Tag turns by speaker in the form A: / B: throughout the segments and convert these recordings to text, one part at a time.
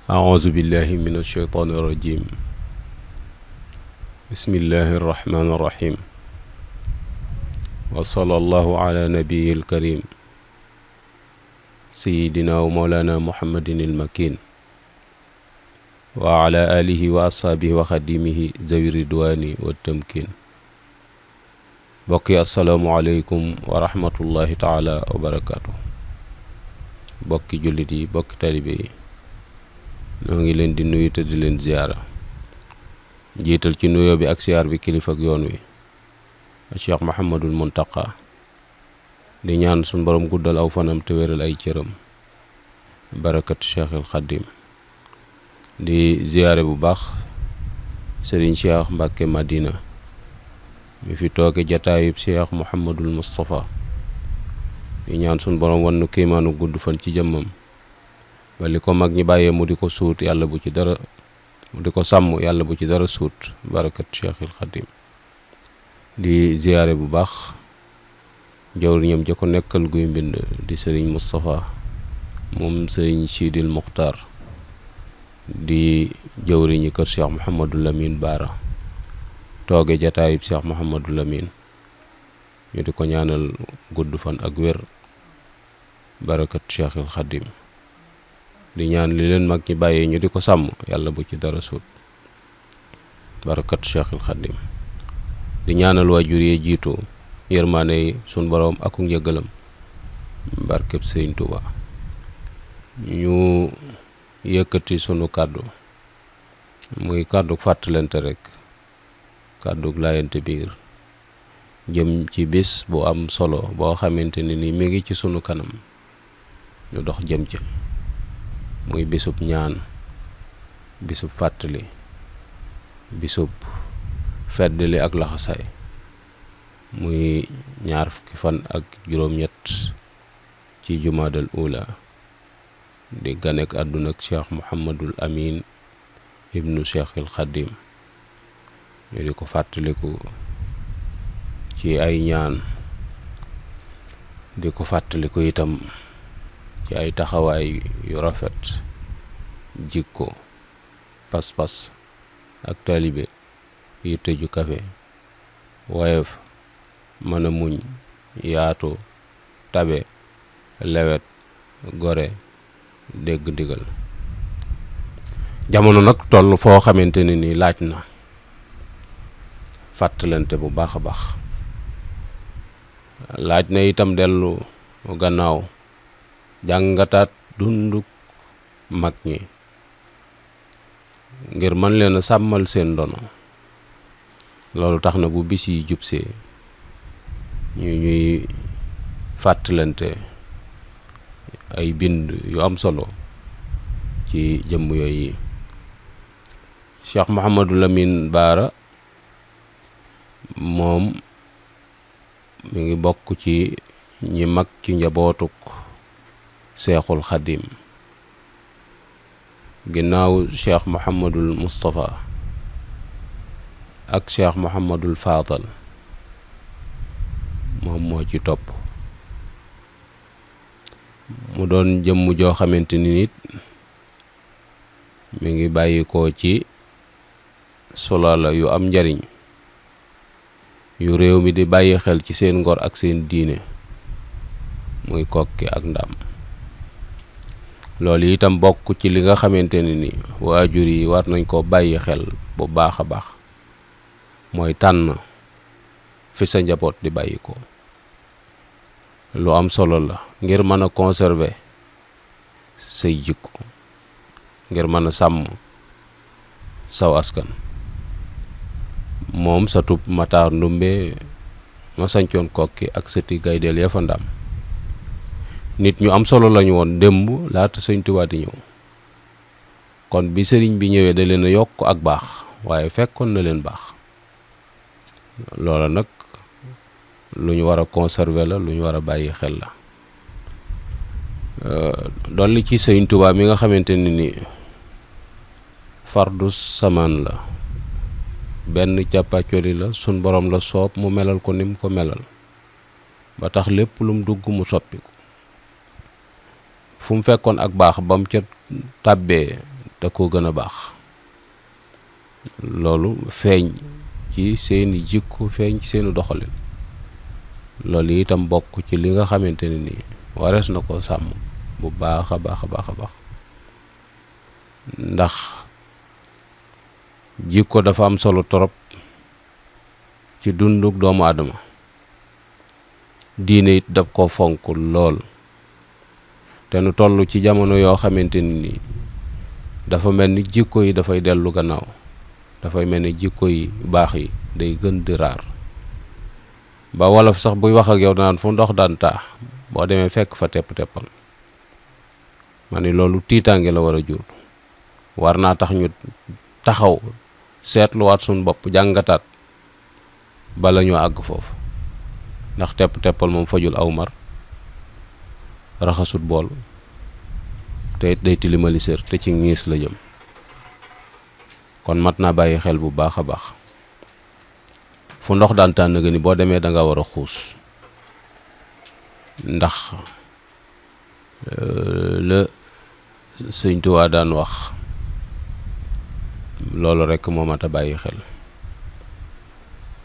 A: أعوذ بالله من الشيطان الرجيم بسم الله الرحمن الرحيم وصلى الله على نبي الكريم سيدنا ومولانا محمد المكين وعلى آله وأصحابه وخديمه ذوي الرضوان والتمكين. bokki asalaamualeykum wa rahmatullahi taala wa barakaatu. bokki jullit yi bokki talibe yi ñoo ngi leen di nuyu te di leen ziyaara, jiital ci nuyoo bi ak siyaar bi kilifa ak yoon wi Cheikh Mouhamadul Muntaqa, di ñaan suñ borom guddal aw fanam te wéral ay cëram barakat Cheikhul Xadim. di ziyaare bu baax Serigne Cheikh Mbacke Madina mi fi tooge jataayub Cheikh Mouhamadul Moustapha, di ñaan suñ borom wan nu kéemaanu gudd fan ci jëmmam ba li ko mag ñi bàyyee mu di ko suut yàlla bu ci dara mu di ko sàmm yàlla bu ci dara suut barakat Cheikhul Xadim. di ziyaare bu baax jawriñam ja ko nekkal guy mbind di Serigne Moustapha moom Serigne Sidil Muxtaar, di jawriñi kër Cheikh Mouhamadul Lamine Baara tooge jataayub Cheikh Mouhamadul Lamine, ñu di ko ñaanal gudd fan ak wér barakat Cheikhul Xadim. di ñaan li leen mag ñi bàyyee ñu di ko sàmm yàlla bu ci dara suut barakat Cheikhul Xadim. di ñaanal waajur yee jiitu yërmaane yi sun boroom ak njëggalam barkeb Sëriñ Tuuba. ñu yëkkati sunu kàddu muy kàddu fàttalante rek, kàddu laayante biir jëm ci bis bu am solo boo xamante ni mi ngi ci sunu kanam ñu dox jëm ci, muy bisub ñaan, bisub fàttali, bisub feddali ak laxasaay, muy 20 fan ak juróom-ñett ci jumaadal ula di ganek àdduna ak Cheikh Mouhamadul Amin ibnu Cheikhul Xadim. ñu di ko fàttaliku ci ay ñaan, di ko fàttaliku itam ci ay taxawaay yu rafet, jikko, pas-pas ak taalibe yi tëju kafe, woyof, mën a muñ, yaatu, tabe, lewet, gore, dégg ndigal. jamono nag toll foo xamante ne ni laaj na fàttalante bu baax a baax, laaj na itam dellu gannaaw jàngataat dunduk mag ñi ngir mën leen a sàmmal seen ndono. loolu tax na bu bis yi jubsee ñuy fàttalante ay bind yu am solo ci jëmm yooyu. Cheikh Mouhamadul Lamine Baara moom mi ngi bokk ci ñi mag ci njabootuk Cheikhul Xadim ginnaaw Cheikh Mouhamadul Moustapha ak Cheikh Mouhamadul Fadal, moom moo ci topp. mu doon jëmm joo xamante ni nit mi ngi bàyyi ko ci solaala yu am njariñ yu réew mi di bàyyi xel ci seen ngor ak seen diine, muy Kokki ak Ndaam. loolu itam bokk ci li nga xamante ni waajur yi war nañ ko bàyyi xel bu baax a baax, mooy tànn fi sa njaboot di bàyyi ko. lu am solo la ngir mën a conserver say jikko, ngir mën a sàmm saw askan. moom satub Matar Ndumbe ma sancoon Kokki ak sëti Gaydel ya fa Ndaam, nit ñu am solo lañu woon démb laata Sëñ Tuubaa di ñëw. kon bi sëriñ bi ñëwee da leen a yokk ak baax, waaye fekkoon na leen baax. loola nag lu ñu war a conserver la, lu ñu war a bàyyi xel la. dolli ci Sëñ Tuubaa mi nga xamante ni fardu samaan la, benn càppaacoli la, sun borom la soob mu melal ko ni mu ko melal ba tax lépp lum dugg mu soppiku. fu mu fekkoon ak baax ba mu ca tàbbee da koo gën a baax. loolu feeñ ci seeni jikko, feeñ ci seeni doxalin. loolu itam bokk ci li nga xamante ne nii warees na ko sàmm bu baax a baax a baax a baax, ndax jikko dafa am solo torop ci dunduk doomu aadama. diine it daf ko fonk lool, te nu toll ci jamono yoo xamante ni nii dafa mel ni jikko yi dafay dellu gannaaw, dafay mel ni jikko yi baax yi day gën di raar, ba wolof sax buy wax ak yow danaan fu ndox daan taa boo demee fekk fa tepp-teppal. ma ni loolu tiitaange la war a jur, war naa tax ñu taxaw seetluwaat suñ bopp, jàngataat bala ñoo àgg foofu, ndax tepp-teppal moom fajul aw mar, raxasut bool, te it day tilimali sër, te ci ngiis la jëm. kon mat naa bàyyi xel bu baax a baax. fu ndox daan tànn nga ni boo demee da nga war a xuus, ndax la Sëñ Tuubaa daan wax loolu rekk moo mat a bàyyi xel,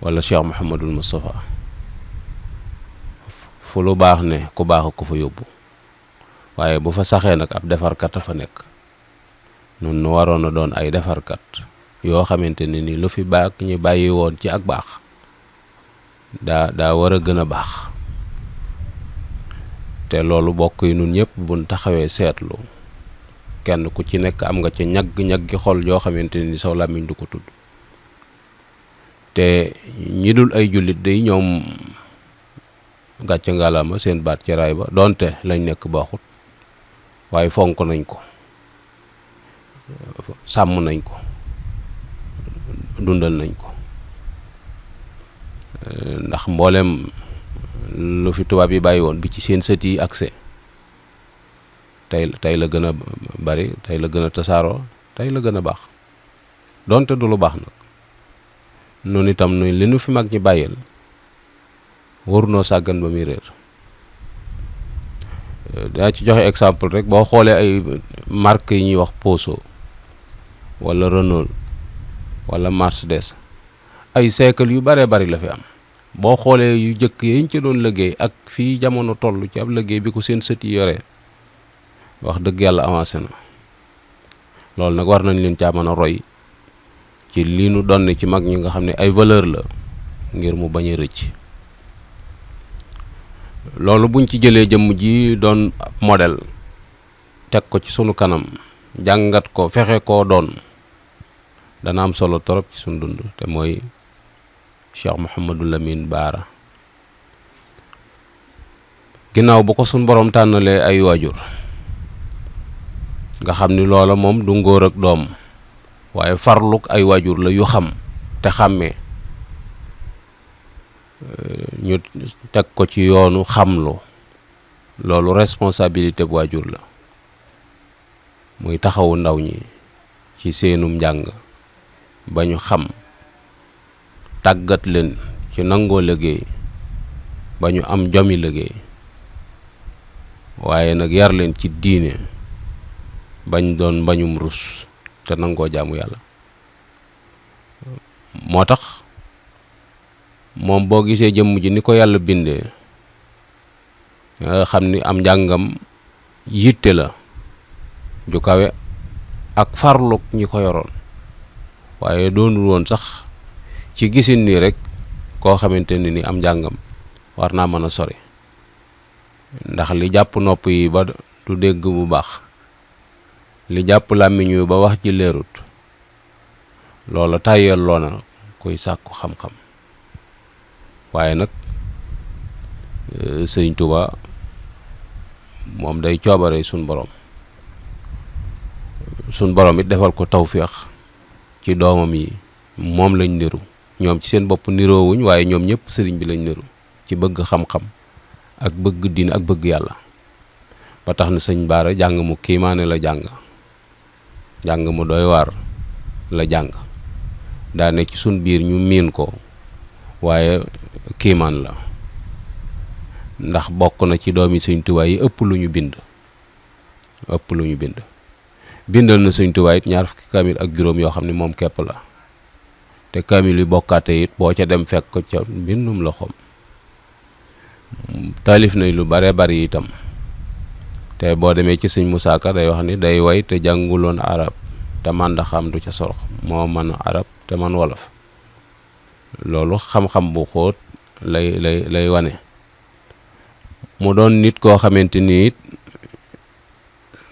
A: wala Cheikh Mouhamadul Moustapha. fu lu baax ne ku baax ko fa yóbbu, waaye bu fa saxee nag ab defarkat a fa nekk. nun nu waroon a doon ay defarkat yoo xamante ne ni lu fi baax ñu bàyyi woon ci ak baax daa war a gën a baax. te loolu bokk yi nun ñëpp buñ taxawee seetlu, kenn ku ci nekk am nga ci ñagg-ñaggi xol yoo xamante ni saw làmmiñ du ko tudd. te ñi dul ay jullit day ñoom gàcce ngalaama seen baat ci raay ba, donte lañ nekk baaxut, waaye fonk nañ ko, sàmm nañ ko, dundal nañ ko. ndax mboolem lu fi tubaab yi bàyyi woon bi ci seen sët yi accès tey la gën a bari, tey la gën a tasaaroo, tey la gën a baax, donte du lu baax nag. noonu itam nu li nu fi mag ñi bàyyil warunoo sàggan ba muy réer. daa ci joxe exemple rek, boo xoolee ay marque yi ñuy wax Peugeot wala Renault wala Mercedes, ay siècle yu baree bari la fi am. boo xoolee yu jëkk yiñ ci doon liggéey ak fii jamono toll ci ab liggéey bi ko seen sët yi yoree, wax dëgg yàlla avancé na. loolu nag war nañ leen caa mën a roy ci lii nu doon ci mag ñi nga xam ne ay valeur la, ngir mu bañ a rëcc. loolu buñ ci jëlee jëmm ji doon modèle teg ko ci sunu kanam, jàngat ko, fexe koo doon, dana am solo torop ci sunu dund, te mooy Cheikh Mouhamadul Lamine Baara. ginnaaw bu ko sunu borom tànnalee ay waajur, nga xam ni loola moom du ngóor ak doom, waaye farluk ay waajur la yu xam te xàmmee, ñu teg ko ci yoonu xamlu. loolu responsabilité bu waajur la, muy taxawu ndaw ñi ci seenum njàng ba ñu xam, tàggat leen ci nangoo liggéey ba ñu am jomi liggéey, waaye nag yar leen ci diine bañ doon mbañum rus te nangoo jaamu yàlla. moo tax moom boo gisee jëmm ji ni ko yàlla bindee, nga xam ni am njàngam yitte la ju kawe ak farluk ñi ko yoroon, waaye doonul woon sax ci gisin nii rek koo xamante ni am njàngam war naa mën a sori, ndax li jàpp nopp yi ba du dégg bu baax, li jàpp làmmiñ wi ba wax ji leerut, loola tàyyeel loona kuy sàkku xam-xam. waaye nag Sëriñ Tuubaa moom day coobare sun borom it defal ko tawféex ci doomam yi. moom lañ niru, ñoom ci seen bopp niroowuñ, waaye ñoom ñëpp sëriñ bi lañ niru ci bëgg xam-xam ak bëgg diin ak bëgg yàlla. ba tax na sëñ Baara jàng mu kiimaane la jàng mu doy waar la jàng, daa ne ci sun biir ñu miin ko, waaye kiimaan la, ndax bokk na ci doomi Sëñ Tuubaa yi ëpp lu ñu bind bindal na Sëñ Tuubaa it ñaar fukki kaamil ak juróom yoo xam ne moom képp la te kaamil yi bokkaate it boo ca dem fekk ko ca mbindum loxoom. taalif nañ lu bare bari itam te boo demee ci Sëñ Musaa Ka day wax ni day way te jànguloon arab te man da xam du ca sorox moo man arab te man wolof. loolu xam-xam bu xóot lay wane. mu doon nit koo xamante ni it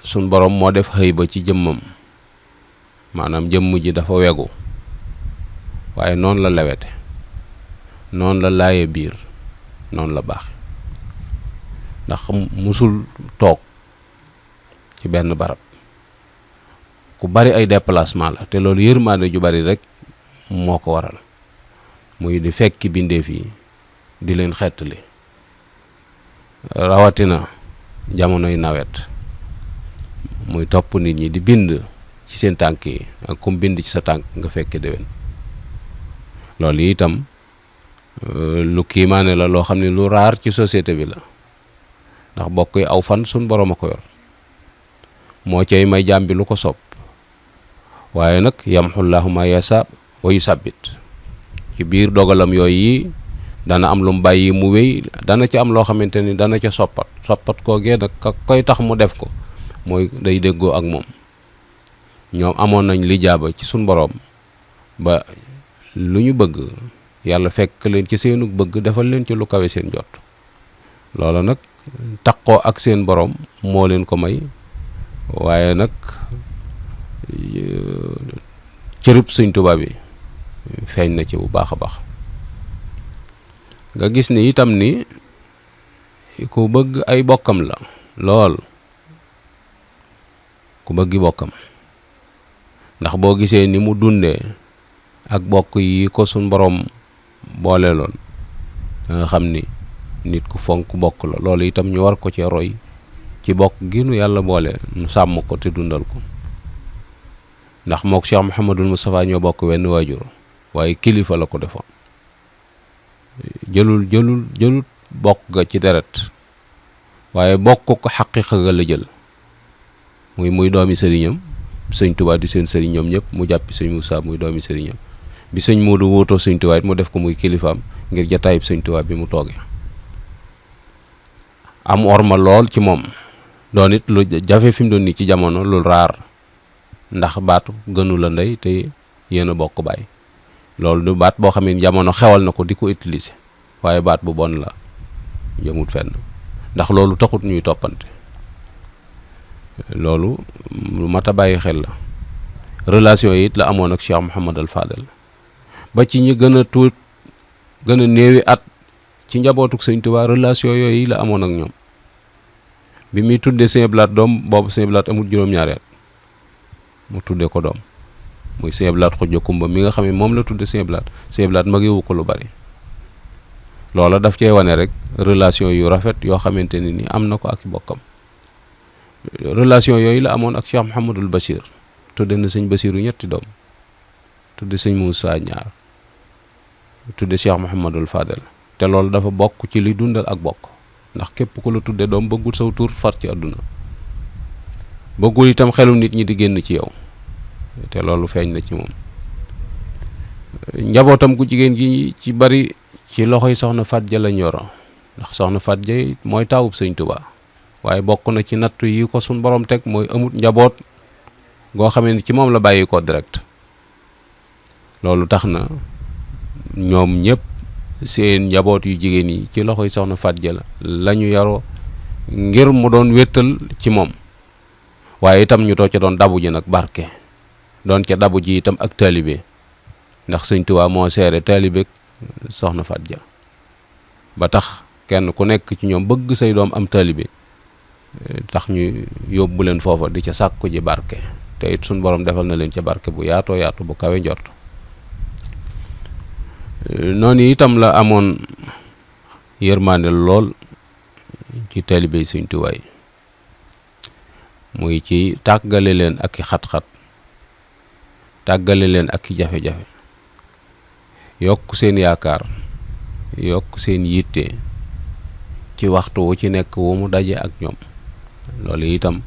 A: suñ borom moo def xëy ba ci jëmmam maanaam jëmm ji dafa wegu waaye noonu la lewete noonu la laaye biir noonu la baax ndax musul toog ci benn barab ku bari ay déplacement la te loolu yërmaande ju bari rek moo ko waral muy di fekki bindeef yi di leen xettali rawatina jamonoy nawet muy topp nit ñi di bind ci seen tànk yi ak kum bind ci sa tànk nga fekke déwén. loolu itam lu kiimaane la loo xam ne lu raar ci société bi la ndax bokk yi aw fan suñ borom a ko yor moo cay may jaam bi lu ko sopp waaye nag yamxullaahu ma yasa wa yusabbit ci biir dogalam yooyu yi dana am lu mu bàyyi mu wéy dana ci am loo xamante ni dana ca soppat koo gee nag ka koy tax mu def ko mooy day déggoo ak moom. ñoom amoon nañ lijaaba ci suñ borom ba lu ñu bëgg yàlla fekk leen ci seenu bëgg defal leen ci lu kawe seen jot. loola nag taqoo ak seen borom moo leen ko may waaye nag cërub Sëñ Tuubaa bi feeñ na ci bu baax a baax. nga gis ni itam ni ku bëgg ay bokkam la lool ku bëggi bokkam ndax boo gisee ni mu dundee ak bokk yi ko suñ borom boole loon nga xam ni nit ku fonk bokk la loolu itam ñu war ko ci roy ci bokk gi nu yàlla boole nu sàmm ko te dundal ko ndax mook Cheikh Mouhamadul Moustapha ñoo bokk wenn waajur waaye kilifa la ko defoon jëlul bokk ga ci deret waaye bokk ko xaqiiqa ga la jël muy doomi sëriñam Sëñ Tuubaa di seen sëriñ ñoom ñëpp mu jàppi Sëñ Muusaa muy doomi sëriñam bi Sëñ Moodu wuutoo Sëñ Tuubaa it mu def ko muy kilifaam ngir jataayib Sëñ Tuubaa bi mu toogee am orma lool ci moom doon it lu jafe fi mu doon nii ci jamono lu raar ndax baatu gënu la ndey te yéen a bokk baay loolu du baat boo xam ne jamono xewal na ko di ko utiliser waaye baat bu bon la jëmut fenn ndax loolu taxut ñuy toppante loolu lu mat a bàyyi xel la. relation yi it la amoon ak Cheikh Mouhamadul Fadel ba ci ñi gën a tuut gën a néewi at ci njabootuk Sëñ Tuubaa relation yooyu la amoon ak ñoom bi muy tuddee Sëñ Blaat doom boobu Sëñ Blaat amul juróom-ñaari at mu tuddee ko doom muy Sëñ Blaat Xujja Kumba mi nga xam ne moom la tudde Sëñ Blaat magewu ko lu bari loola daf cee wane rek relation yu rafet yoo xamante ne ni am na ko ak i bokkam. relation yooyu la amoon ak Cheikh Mouhamadul Bachir tudde na Sëñ Basiru ñetti doom tudde Sëñ Muusaa ñaar tudde Cheikh Mouhamadul Fadel te loolu dafa bokk ci li dundal ak bokk ndax képp ku la tudde doom bëggul saw tur far ci àdduna bëggul itam xelum nit ñi di génn ci yow te loolu feeñ na ci moom. njabootam gu jigéen gi ci bari ci loxoy soxna Faat Ja lañ yoro ndax soxna Faat Ja mooy taawub Sëñ Tuubaa waaye bokk na ci nattu yi ko suñ borom teg mooy amut njaboot goo xamee ni ci moom la bàyyi ko direct loolu tax na ñoom ñëpp seen njaboot yu jigéen yi ci loxoy soxna Faat Ja la ñu yaroo ngir mu doon wéttal ci moom waaye itam ñu too ca doon dabu ji nag barke doon ca dabu ji itam ak taalibe ndax Sëñ Tuubaa moo seere taalibe soxna Faat Ja ba tax kenn ku nekk ci ñoom bëgg say doom am taalibe tax ñu yóbbu leen foofa di ca sàkku ji barke te it suñ borom defal na leen ca barke bu yaatoo yaatu bu kawe njort. noonu itam la amoon yërmaande lool ci taalibe Sëñ Tuubaa yi muy ci tàggale leen ak i xat-xat tàggale leen ak i jafe-jafe yokk seen yaakaar yokk seen yitte ci waxtu wu ci nekk wu mu daje ak ñoom loolu itam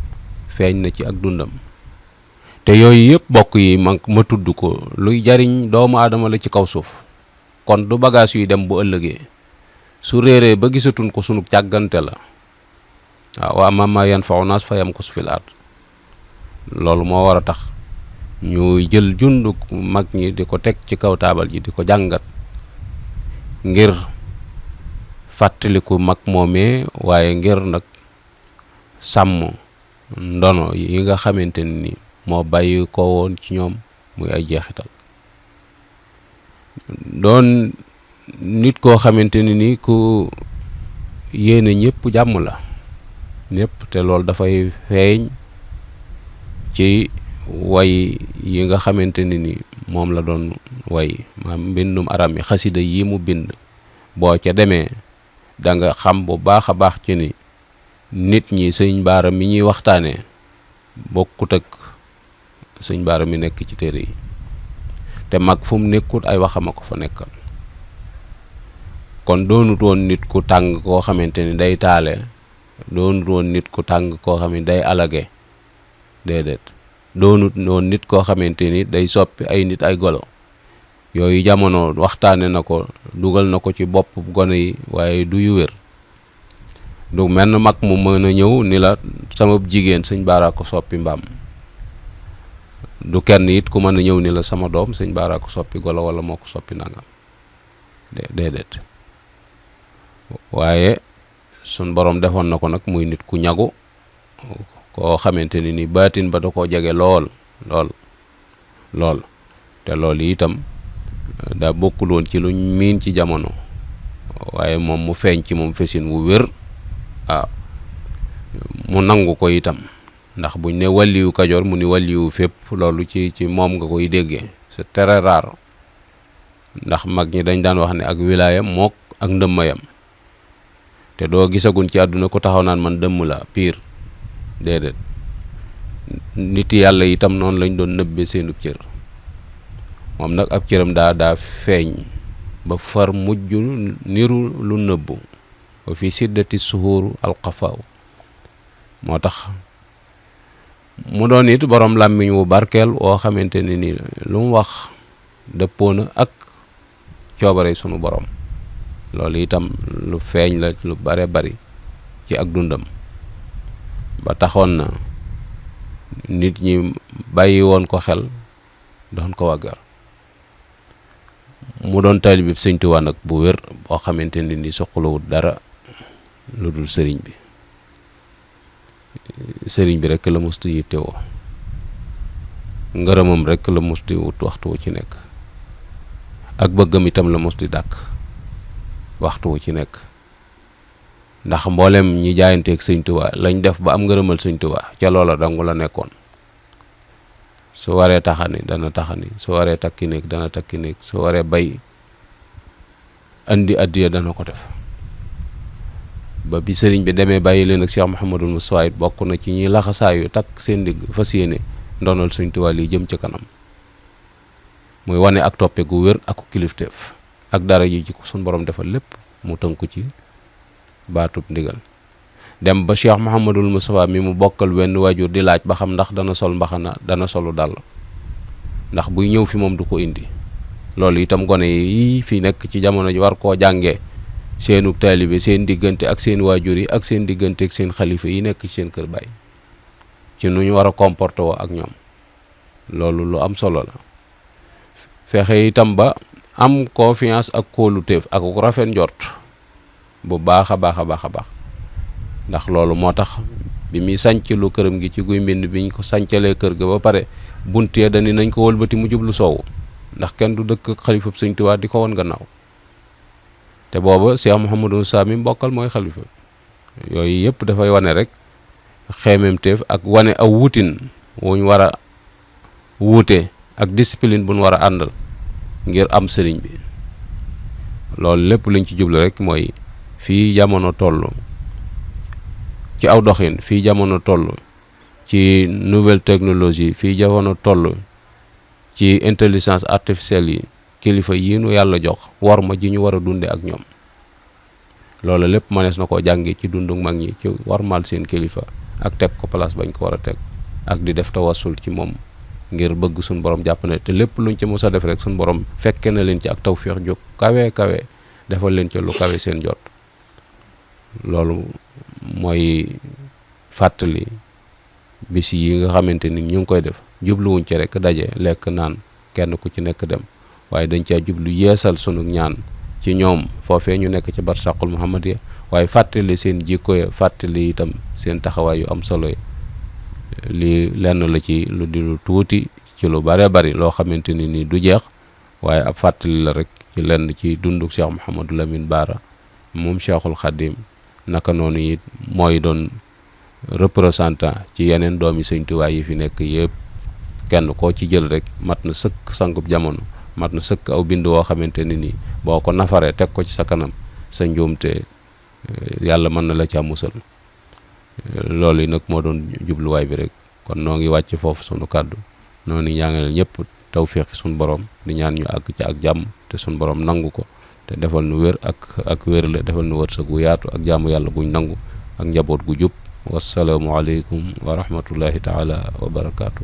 A: feeñ na ci ak dundam te yooyu yëpp bokk yi ma tudd ko luy jariñ doomu aadama la ci kaw suuf. kon du bagage yuy dem bu ëllëgee su réeree ba gisatuñ ko sunu càggante la waaw wa ammaa maa yanfa'u naas fa yamkus fil ard loolu moo war a tax ñu jël junduk mag ñi di ko teg ci kaw taabal ji di ko jàngat ngir fàttaliku mag moomee waaye ngir nag sàmm ndono yi nga xamante ni moo bàyyi ko woon ci ñoom muy ay jeexital doon nit koo xamante ni ku yéene ñëpp jàmm la ñëpp te loolu dafay feeñ ci way yi nga xamante ni moom la doon way maam mbindum aram yi xasida yi mu bind boo ca demee da nga xam bu baax a baax ci ni nit ñi sëñ Baara mi ñuy waxtaanee bokkut ak sëñ Baara mi nekk ci téere yi te mag fu mu nekkut ay waxama ko fa nekkal kon doonut woon nit ku tàng koo xamante ni day taale doonut woon nit ku tàng koo xam ni day alage déedéet doonut woon nit koo xamante ni day soppi ay nit ay golo yooyu jamono waxtaane na ko dugal na ko ci bopp gone yi waaye du yu wér du menn mag mu mën a ñëw ni la sama jigéen sëñ Baara ko soppi mbaam du kenn it ku mën a ñëw ni la sama doom sëñ Baara ko soppi golo wala moo ko soppi nangam déedéet waaye sun borom defoon na ko nag muy nit ku ñagu koo xamante ni baatin ba da koo jege lool te loolu itam daa bokkul woon ci luñ miin ci jamono waaye moom mu feeñ ci moom fesin wu wér waaw mu nangu ko itam ndax buñ ne wàlliwu Kajoor mu ni wàlliwu fépp loolu ci moom nga koy déggee c'est très rare ndax mag ñi dañ daan wax ne ak wilaayam mook ak ndëmmayam te doo gisagun ci àdduna ko taxaw naan man dëmm la pire déedéet nit yàlla itam noonu lañ doon nëbbee seenub cër moom nag ab cëram daa feeñ ba far mujj niru lu nëbbu wa fi siddati suhuuru alxafaaw moo tax mu doon it borom làmmiñ wu barkeel woo xamante ni lu mu wax dëppoo na ak coobare sunu borom loolu itam lu feeñ la lu bare bari ci ak dundam ba taxoon na nit ñi bàyyi woon ko xel doon ko waggar mu doon taalibe Sëñ Tuubaa nag bu wér boo xamante ni soxlawut dara lu dul sëriñ bi rekk la mustu yittewoo ngërëmam rekk la mustu wut waxtu wu ci nekk ak bëggam itam la mustu dàkk waxtu wu ci nekk ndax mboolem ñi jaayanteeg Sëñ Tuubaa lañ def ba am ngërëmal Sëñ Tuubaa ca loola dangu la nekkoon su waree taxani dana taxani su waree takki néeg dana takki néeg su waree bay andi addiya dana ko def ba bi sëriñ bi demee bàyyi leen ak Cheikh Mouhamadul Moustapha it bokk na ci ñi laxasaayu takk seen digg fas yéene ndonal Sëñ Tuubaa lii jëm ca kanam muy wane ak toppe gu wér ak kilifteef ak dara ji ci ko suñ borom defal lépp mu tënku ci baatub ndigal dem ba Cheikh Mouhamadul Moustapha mi mu bokkal wenn waajur di laaj ba xam ndax dana sol mbaxana dana solu dàll ndax buy ñëw fi moom du ko indi loolu itam gone yi fi nekk ci jamono ji war koo jàngee seenu taalibe seen diggante ak seen waajur yi ak seen diggante ak seen xalifa yi nekk ci seen kër baay ci nu ñu war a comporter woo ak ñoom loolu lu am solo la fexe itam ba am confiance ak kóoluteef ak rafet njort bu baax a baax ndax loolu moo tax bi muy sànc lu këram gi ci guy mbind biñ ko sàncalee kër ga ba pare buntee dani nañ ko wëlbati mu jublu soowu ndax kenn du dëkk xalifab Sëñ Tuubaa di ko won gannaaw te booba Cheikh Mouhamadou Sa mi bokkal mooy xalifa yooyu yëpp dafay wane rek xeememteef ak wane aw wutin wuñ war a wuute ak discipline buñ war a àndal ngir am sëriñ bi loolu lépp luñ ci jublu rek mooy fii jamono toll ci aw doxin fii jamono toll ci nouvelle technologie fii jamono toll ci intelligence artificielle yi kilifa yi nu yàlla jox war ma ji ñu war a dunde ak ñoom loolu lépp mënees na koo jànge ci dundu mag ñi ci warmal seen kilifa ak teg ko place bañ ko war a teg ak di def tawassul ci moom ngir bëgg suñ borom jàpp ne te lépp luñ ci mos a def rek suñ borom fekke na leen ci ak tawféex jóg kawe defal leen ci lu kawe seen jot. loolu mooy fàttali bis yi nga xamante ni ñu ngi koy def jubluwuñ ci rek daje lekk naan kenn ku ci nekk dem, waaye dañ caa jublu yeesal sunu ñaan ci ñoom foofee ñu nekk ci barsàqul muhammadiya, waaye fàttali seen jikko ya, fàttali itam seen taxawaay yu am solo yi. lii lenn la ci lu di lu tuuti ci lu bare bari loo xamante ni du jeex, waaye ab fàttali la rek ci lenn ci dunduk Cheikh Mouhamadou Lamine Bara moom Cheikhul Khadim. naka noonu it mooy doon représentant ci yeneen doomi Sëñ Tuubaa yi fi nekk yëpp, kenn koo ci jël rek mat na sëkk sangub jamono, mat na sëkk aw bind woo xamante ni nii boo ko nafaree teg ko ci sa kanam sa njuumte yàlla mën na la ca musal. loolu yi nag moo doon jubluwaay bi rek. kon noo ngi wàcc foofu sunu kàddu, noonu ñaanal ñëpp tawféexi sunu borom, di ñaan ñu àgg ci ak jàmm te sunu borom nangu ko te defal nu wér ak wérle, defal nu wërsëg gu yaatu ak jaamu yàlla guñ nangu ak njaboot gu jub. wassalaamu aleykum wa rahmatullahi taala wa barakaatu.